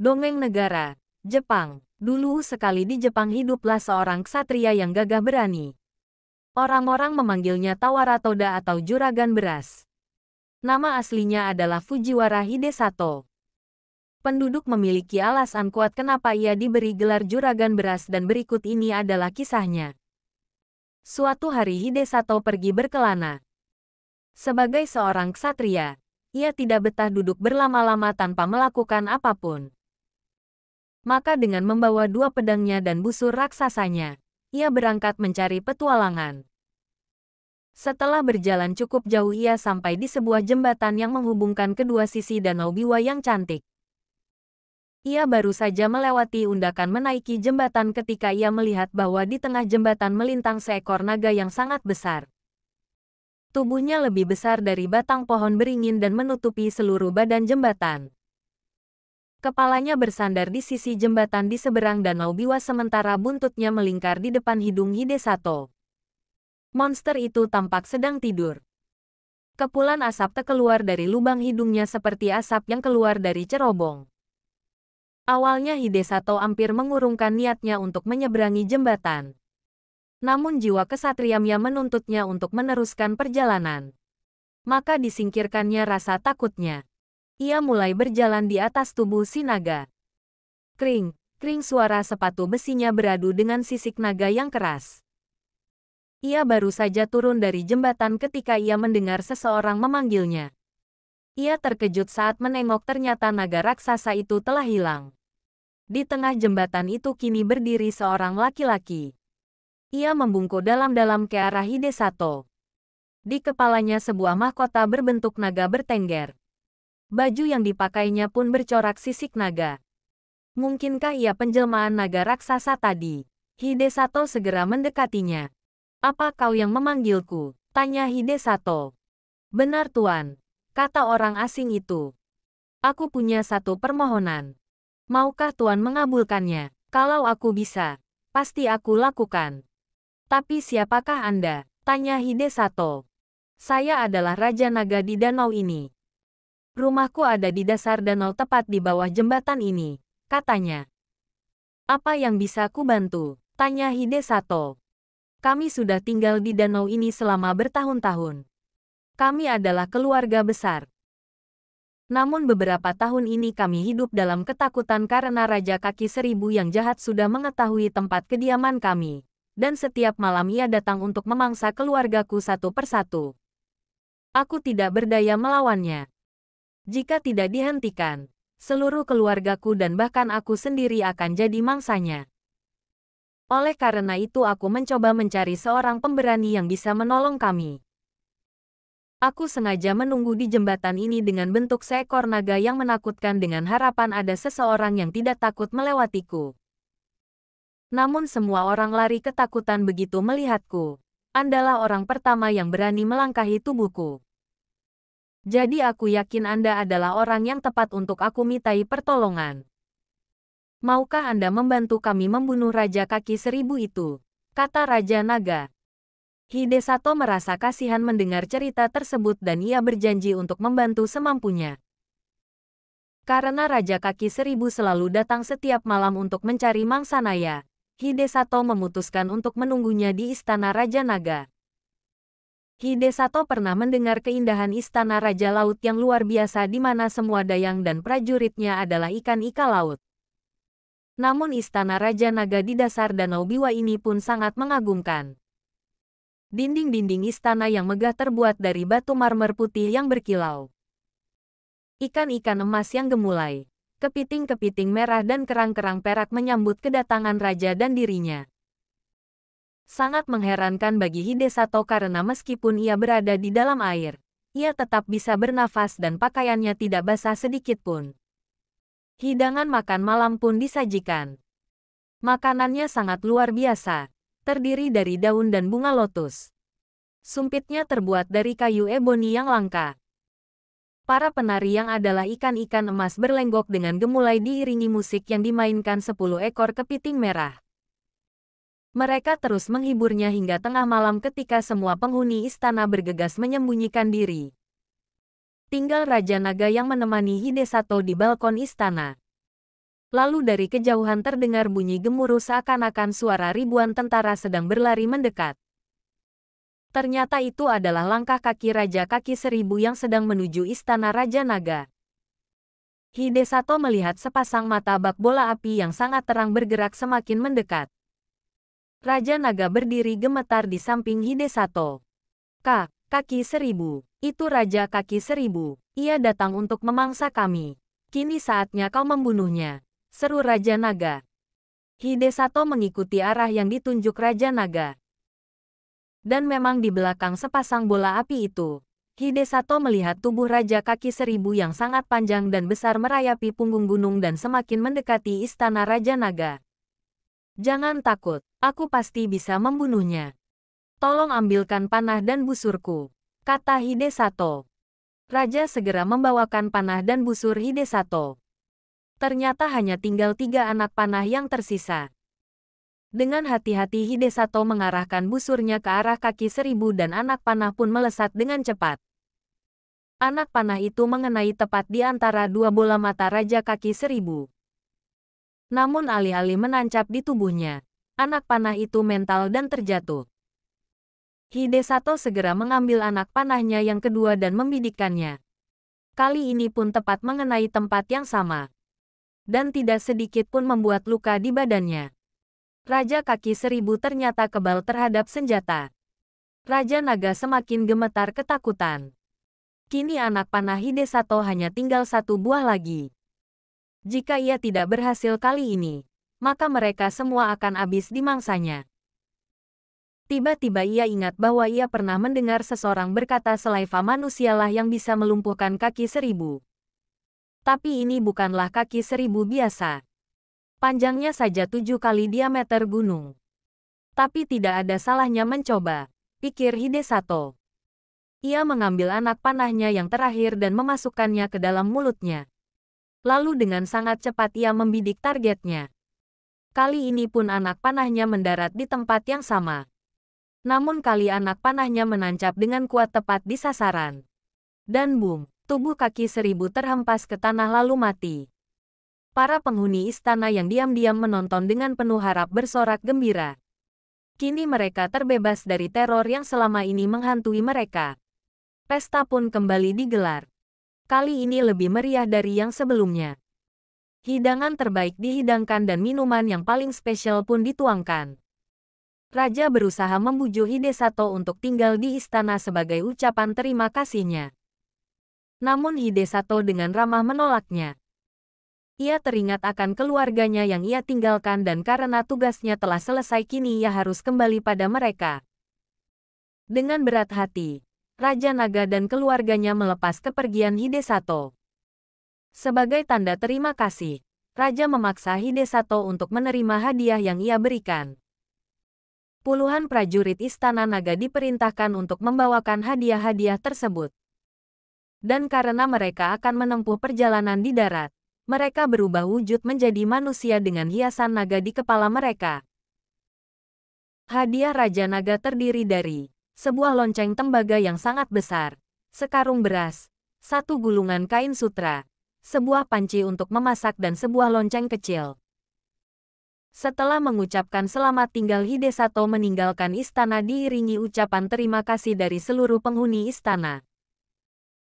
Dongeng Negara, Jepang. Dulu sekali di Jepang hiduplah seorang ksatria yang gagah berani. Orang-orang memanggilnya Tawara Toda atau Juragan Beras. Nama aslinya adalah Fujiwara Hidesato. Penduduk memiliki alasan kuat kenapa ia diberi gelar Juragan Beras dan berikut ini adalah kisahnya. Suatu hari Hidesato pergi berkelana. Sebagai seorang ksatria, ia tidak betah duduk berlama-lama tanpa melakukan apapun. Maka dengan membawa dua pedangnya dan busur raksasanya, ia berangkat mencari petualangan. Setelah berjalan cukup jauh ia sampai di sebuah jembatan yang menghubungkan kedua sisi Danau Biwa yang cantik. Ia baru saja melewati undakan menaiki jembatan ketika ia melihat bahwa di tengah jembatan melintang seekor naga yang sangat besar. Tubuhnya lebih besar dari batang pohon beringin dan menutupi seluruh badan jembatan. Kepalanya bersandar di sisi jembatan di seberang Danau Biwa sementara buntutnya melingkar di depan hidung Hidesato. Monster itu tampak sedang tidur. Kepulan asap keluar dari lubang hidungnya seperti asap yang keluar dari cerobong. Awalnya Hidesato hampir mengurungkan niatnya untuk menyeberangi jembatan. Namun jiwa kesatrianya menuntutnya untuk meneruskan perjalanan. Maka disingkirkannya rasa takutnya. Ia mulai berjalan di atas tubuh si naga. Kring, kring suara sepatu besinya beradu dengan sisik naga yang keras. Ia baru saja turun dari jembatan ketika ia mendengar seseorang memanggilnya. Ia terkejut saat menengok ternyata naga raksasa itu telah hilang. Di tengah jembatan itu kini berdiri seorang laki-laki. Ia membungkuk dalam-dalam ke arah Hidesato. Di kepalanya sebuah mahkota berbentuk naga bertengger. Baju yang dipakainya pun bercorak sisik naga. Mungkinkah ia penjelmaan naga raksasa tadi? Hidesato segera mendekatinya. Apa kau yang memanggilku? Tanya Hidesato. Benar tuan, kata orang asing itu. Aku punya satu permohonan. Maukah tuan mengabulkannya? Kalau aku bisa, pasti aku lakukan. Tapi siapakah Anda? Tanya Hidesato. Saya adalah Raja Naga di danau ini. Rumahku ada di dasar danau tepat di bawah jembatan ini, katanya. Apa yang bisa ku bantu? Tanya Hidesato. Kami sudah tinggal di danau ini selama bertahun-tahun. Kami adalah keluarga besar. Namun beberapa tahun ini kami hidup dalam ketakutan karena Raja Kaki Seribu yang jahat sudah mengetahui tempat kediaman kami. Dan setiap malam ia datang untuk memangsa keluargaku satu persatu. Aku tidak berdaya melawannya. Jika tidak dihentikan, seluruh keluargaku dan bahkan aku sendiri akan jadi mangsanya. Oleh karena itu aku mencoba mencari seorang pemberani yang bisa menolong kami. Aku sengaja menunggu di jembatan ini dengan bentuk seekor naga yang menakutkan dengan harapan ada seseorang yang tidak takut melewatiku. Namun semua orang lari ketakutan begitu melihatku. Andalah orang pertama yang berani melangkahi tubuhku. Jadi aku yakin Anda adalah orang yang tepat untuk aku mintai pertolongan. Maukah Anda membantu kami membunuh Raja Kaki Seribu itu? Kata Raja Naga. Hidesato merasa kasihan mendengar cerita tersebut dan ia berjanji untuk membantu semampunya. Karena Raja Kaki Seribu selalu datang setiap malam untuk mencari mangsa naya, Hidesato memutuskan untuk menunggunya di Istana Raja Naga. Hidesato pernah mendengar keindahan Istana Raja Laut yang luar biasa di mana semua dayang dan prajuritnya adalah ikan-ikan laut. Namun Istana Raja Naga di dasar Danau Biwa ini pun sangat mengagumkan. Dinding-dinding istana yang megah terbuat dari batu marmer putih yang berkilau. Ikan-ikan emas yang gemulai, kepiting-kepiting merah dan kerang-kerang perak menyambut kedatangan raja dan dirinya. Sangat mengherankan bagi Hidesato karena meskipun ia berada di dalam air, ia tetap bisa bernafas dan pakaiannya tidak basah sedikit pun. Hidangan makan malam pun disajikan. Makanannya sangat luar biasa, terdiri dari daun dan bunga lotus. Sumpitnya terbuat dari kayu eboni yang langka. Para penari yang adalah ikan-ikan emas berlenggok dengan gemulai diiringi musik yang dimainkan 10 ekor kepiting merah. Mereka terus menghiburnya hingga tengah malam ketika semua penghuni istana bergegas menyembunyikan diri. Tinggal Raja Naga yang menemani Hidesato di balkon istana. Lalu dari kejauhan terdengar bunyi gemuruh seakan-akan suara ribuan tentara sedang berlari mendekat. Ternyata itu adalah langkah kaki Raja Kaki Seribu yang sedang menuju Istana Raja Naga. Hidesato melihat sepasang mata bak bola api yang sangat terang bergerak semakin mendekat. Raja Naga berdiri gemetar di samping Hidesato. Kaki Seribu, itu Raja Kaki Seribu. Ia datang untuk memangsa kami. Kini saatnya kau membunuhnya, seru Raja Naga. Hidesato mengikuti arah yang ditunjuk Raja Naga. Dan memang di belakang sepasang bola api itu, Hidesato melihat tubuh Raja Kaki Seribu yang sangat panjang dan besar merayapi punggung gunung dan semakin mendekati Istana Raja Naga. Jangan takut, aku pasti bisa membunuhnya. Tolong ambilkan panah dan busurku, kata Hidesato. Raja segera membawakan panah dan busur Hidesato. Ternyata hanya tinggal 3 anak panah yang tersisa. Dengan hati-hati Hidesato mengarahkan busurnya ke arah Kaki Seribu dan anak panah pun melesat dengan cepat. Anak panah itu mengenai tepat di antara 2 bola mata Raja Kaki Seribu. Namun alih-alih menancap di tubuhnya, anak panah itu mental dan terjatuh. Hidesato segera mengambil anak panahnya yang kedua dan membidikkannya. Kali ini pun tepat mengenai tempat yang sama. Dan tidak sedikit pun membuat luka di badannya. Raja Kaki Seribu ternyata kebal terhadap senjata. Raja Naga semakin gemetar ketakutan. Kini anak panah Hidesato hanya tinggal 1 buah lagi. Jika ia tidak berhasil kali ini, maka mereka semua akan habis dimangsanya. Tiba-tiba ia ingat bahwa ia pernah mendengar seseorang berkata Selaiva manusialah yang bisa melumpuhkan Kaki Seribu. Tapi ini bukanlah Kaki Seribu biasa. Panjangnya saja 7 kali diameter gunung. Tapi tidak ada salahnya mencoba, pikir Hidesato. Ia mengambil anak panahnya yang terakhir dan memasukkannya ke dalam mulutnya. Lalu dengan sangat cepat ia membidik targetnya. Kali ini pun anak panahnya mendarat di tempat yang sama. Namun kali anak panahnya menancap dengan kuat tepat di sasaran. Dan boom, tubuh Kaki Seribu terhempas ke tanah lalu mati. Para penghuni istana yang diam-diam menonton dengan penuh harap bersorak gembira. Kini mereka terbebas dari teror yang selama ini menghantui mereka. Pesta pun kembali digelar. Kali ini lebih meriah dari yang sebelumnya. Hidangan terbaik dihidangkan dan minuman yang paling spesial pun dituangkan. Raja berusaha membujuk Hidesato untuk tinggal di istana sebagai ucapan terima kasihnya. Namun Hidesato dengan ramah menolaknya. Ia teringat akan keluarganya yang ia tinggalkan dan karena tugasnya telah selesai kini ia harus kembali pada mereka. Dengan berat hati, Raja Naga dan keluarganya melepas kepergian Hidesato. Sebagai tanda terima kasih, Raja memaksa Hidesato untuk menerima hadiah yang ia berikan. Puluhan prajurit Istana Naga diperintahkan untuk membawakan hadiah-hadiah tersebut. Dan karena mereka akan menempuh perjalanan di darat, mereka berubah wujud menjadi manusia dengan hiasan naga di kepala mereka. Hadiah Raja Naga terdiri dari sebuah lonceng tembaga yang sangat besar, sekarung beras, 1 gulungan kain sutra, sebuah panci untuk memasak dan sebuah lonceng kecil. Setelah mengucapkan selamat tinggal Hidesato meninggalkan istana diiringi ucapan terima kasih dari seluruh penghuni istana.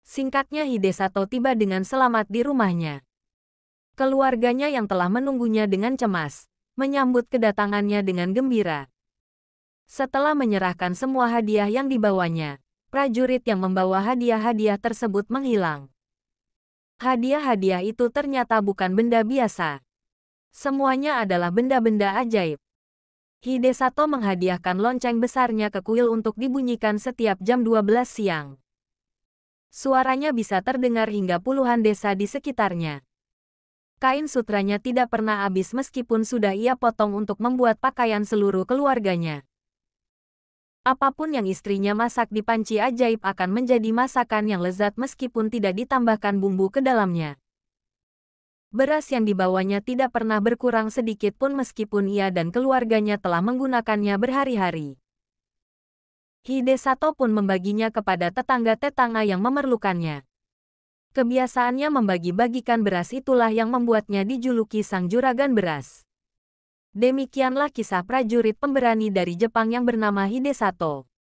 Singkatnya Hidesato tiba dengan selamat di rumahnya. Keluarganya yang telah menunggunya dengan cemas, menyambut kedatangannya dengan gembira. Setelah menyerahkan semua hadiah yang dibawanya, prajurit yang membawa hadiah-hadiah tersebut menghilang. Hadiah-hadiah itu ternyata bukan benda biasa. Semuanya adalah benda-benda ajaib. Hidesato menghadiahkan lonceng besarnya ke kuil untuk dibunyikan setiap jam 12 siang. Suaranya bisa terdengar hingga puluhan desa di sekitarnya. Kain sutranya tidak pernah habis meskipun sudah ia potong untuk membuat pakaian seluruh keluarganya. Apapun yang istrinya masak di panci ajaib akan menjadi masakan yang lezat meskipun tidak ditambahkan bumbu ke dalamnya. Beras yang dibawanya tidak pernah berkurang sedikit pun meskipun ia dan keluarganya telah menggunakannya berhari-hari. Hidesato pun membaginya kepada tetangga-tetangga yang memerlukannya. Kebiasaannya membagi-bagikan beras itulah yang membuatnya dijuluki Sang Juragan Beras. Demikianlah kisah prajurit pemberani dari Jepang yang bernama Hidesato.